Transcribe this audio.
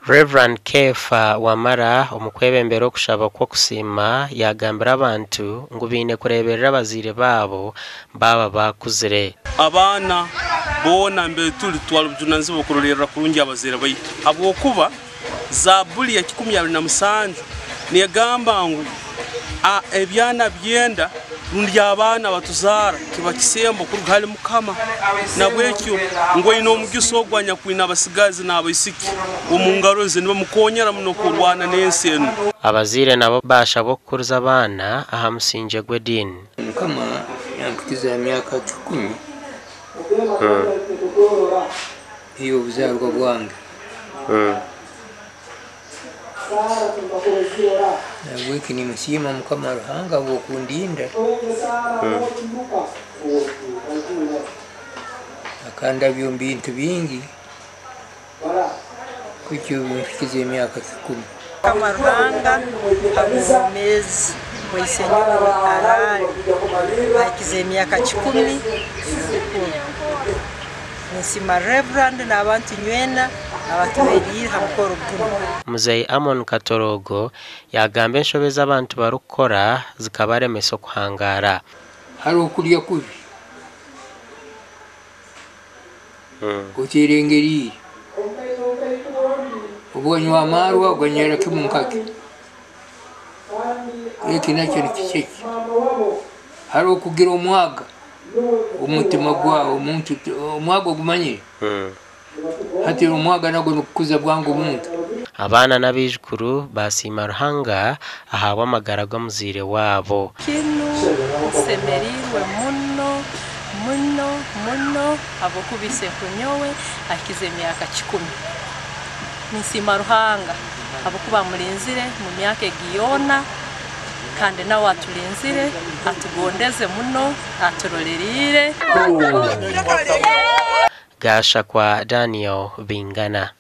Reverend Kefa Wamara omukwebembera okushaba kw'okusiima yagambira abantu ngu biine kureeberera abazaire baabo baba bakuzire. Abaana boona mbere tuli twalubujunanzibwa okurolerera kurungi abazaire baitu habwokuba Zaabuli ya 17 negamba ngu ebyana byenda rundi abaana batuzaara kiba kisembo kuruga hali Mukama nabwekyo ngo ino omugiso ogwanya kwina abasigazi n'abaisiki omungaro ze niba mukonyera muno kurwana n'ensi eno. Abazaire nabo bashaba okukuruza abaana aha musingi gw'edini. Mukama yankutiza emyaka 10 iyo obuzarwa bwange nabweki nimusiima Mukama Ruhanga bwokundinda akandabya omu bintu bingi kutyo bifikize emyaka 10. Mukama Ruhanga abumezi waisenyoro arali akize emyaka 10 nisima Reverend n'abantu nywena abatuberire hamukoro buno. Muzeyi Amon Katorogo yagamba enshobeza abantu barukora zikabaremesa okuhangara. Hari okulya kubi oterengerire obwanywa amarwa oganyera kimunkaki eki nakyo nikikeki. Hari okugira omwaga omutima gwawe omuntu omwaga ogumanyire hati omwaga nago nukukuza bwangu omuntu. Abaana n'abijukuru basiima Ruhanga ahabwa amagara g'omuzaire waabo. Kinu semerirwe muno abokubise kunyowe akize emyaka 10. Nisiima Ruhanga abokuba mulinzire mu myaka egiyona kandi nawe atulinzire atugondeze muno aturolerire. Gasha kwa Daniel Bingana.